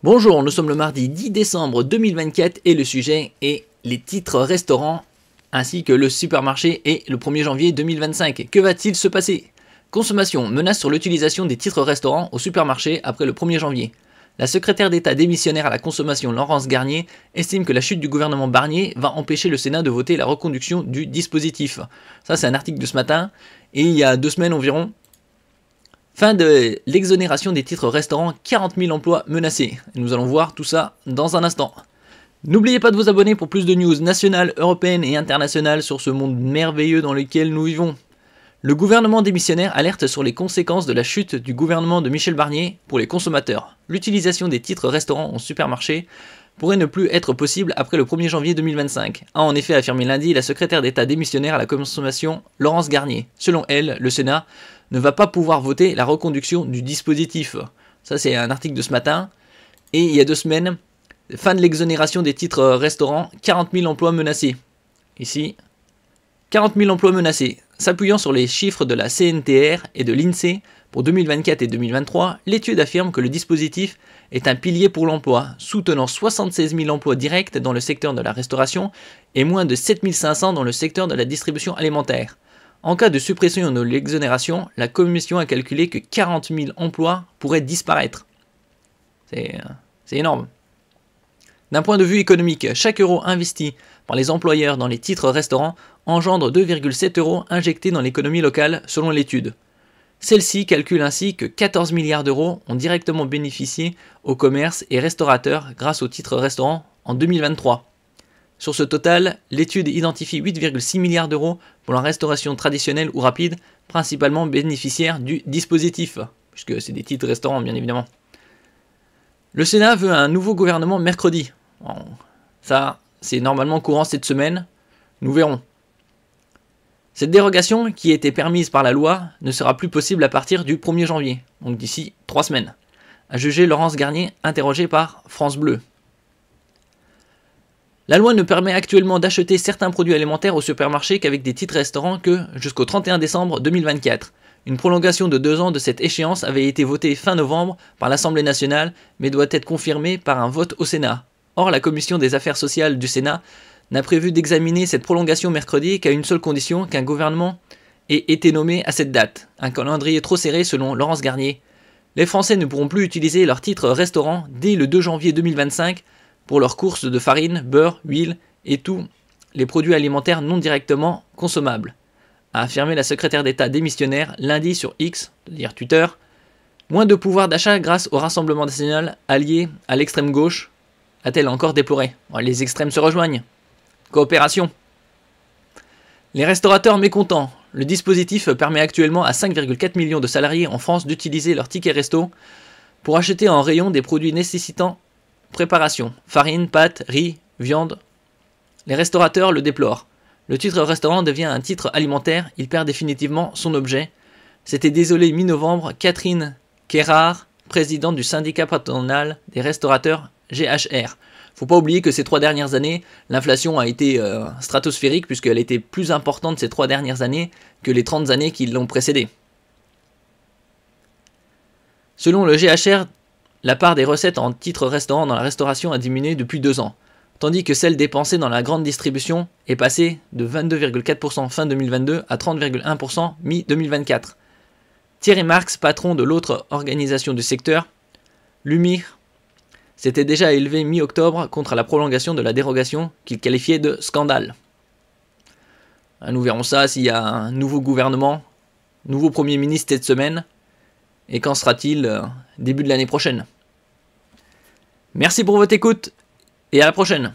Bonjour, nous sommes le mardi 10 décembre 2024 et le sujet est les titres restaurants ainsi que le supermarché et le 1er janvier 2025. Que va-t-il se passer? Consommation menace sur l'utilisation des titres restaurants au supermarché après le 1er janvier. La secrétaire d'État démissionnaire à la consommation Laurence Garnier estime que la chute du gouvernement Barnier va empêcher le Sénat de voter la reconduction du dispositif. Ça c'est un article de ce matin et il y a 2 semaines environ. Fin de l'exonération des titres restaurants, 40 000 emplois menacés. Nous allons voir tout ça dans un instant. N'oubliez pas de vous abonner pour plus de news nationales, européennes et internationales sur ce monde merveilleux dans lequel nous vivons. Le gouvernement démissionnaire alerte sur les conséquences de la chute du gouvernement de Michel Barnier pour les consommateurs. L'utilisation des titres restaurants en supermarché pourrait ne plus être possible après le 1er janvier 2025, a en effet affirmé lundi la secrétaire d'État démissionnaire à la consommation Laurence Garnier. Selon elle, le Sénat ne va pas pouvoir voter la reconduction du dispositif. Ça c'est un article de ce matin. Et il y a 2 semaines, fin de l'exonération des titres restaurants, 40 000 emplois menacés. Ici, 40 000 emplois menacés. S'appuyant sur les chiffres de la CNTR et de l'INSEE pour 2024 et 2023, l'étude affirme que le dispositif est un pilier pour l'emploi, soutenant 76 000 emplois directs dans le secteur de la restauration et moins de 7 500 dans le secteur de la distribution alimentaire. En cas de suppression de l'exonération, la Commission a calculé que 40 000 emplois pourraient disparaître. C'est énorme. D'un point de vue économique, chaque euro investi par les employeurs dans les titres restaurants engendre 2,7 euros injectés dans l'économie locale selon l'étude. Celle-ci calcule ainsi que 14 milliards d'euros ont directement bénéficié aux commerces et restaurateurs grâce aux titres restaurants en 2023. Sur ce total, l'étude identifie 8,6 milliards d'euros pour la restauration traditionnelle ou rapide, principalement bénéficiaires du dispositif, puisque c'est des titres restaurants bien évidemment. Le Sénat veut un nouveau gouvernement mercredi. Bon, ça, c'est normalement courant cette semaine, nous verrons. Cette dérogation, qui était permise par la loi, ne sera plus possible à partir du 1er janvier, donc d'ici 3 semaines, a jugé Laurence Garnier, interrogée par France Bleu. La loi ne permet actuellement d'acheter certains produits alimentaires au supermarché qu'avec des titres restaurants que jusqu'au 31 décembre 2024. Une prolongation de 2 ans de cette échéance avait été votée fin novembre par l'Assemblée nationale, mais doit être confirmée par un vote au Sénat. Or, la Commission des affaires sociales du Sénat n'a prévu d'examiner cette prolongation mercredi qu'à une seule condition, qu'un gouvernement ait été nommé à cette date. Un calendrier trop serré selon Laurence Garnier. Les Français ne pourront plus utiliser leurs titres restaurants dès le 2 janvier 2025 pour leurs courses de farine, beurre, huile et tous les produits alimentaires non directement consommables, a affirmé la secrétaire d'État démissionnaire lundi sur X, c'est-à-dire Twitter. Moins de pouvoir d'achat grâce au Rassemblement national allié à l'extrême gauche, a-t-elle encore déploré. Les extrêmes se rejoignent. Coopération. Les restaurateurs mécontents. Le dispositif permet actuellement à 5,4 millions de salariés en France d'utiliser leur ticket resto pour acheter en rayon des produits nécessitant préparation, farine, pâtes, riz, viande. Les restaurateurs le déplorent. Le titre restaurant devient un titre alimentaire, il perd définitivement son objet. S'était désolé mi-novembre Catherine Kérard, présidente du syndicat patronal des restaurateurs GHR. Faut pas oublier que ces 3 dernières années, l'inflation a été stratosphérique puisqu'elle était plus importante ces 3 dernières années que les 30 années qui l'ont précédée. Selon le GHR, la part des recettes en titres restaurants dans la restauration a diminué depuis 2 ans, tandis que celle dépensée dans la grande distribution est passée de 22,4% fin 2022 à 30,1% mi-2024. Thierry Marx, patron de l'autre organisation du secteur, l'UMIR, s'était déjà élevé mi-octobre contre la prolongation de la dérogation qu'il qualifiait de scandale. Nous verrons ça s'il y a un nouveau gouvernement, nouveau Premier ministre cette semaine, et quand sera-t-il début de l'année prochaine. Merci pour votre écoute, et à la prochaine.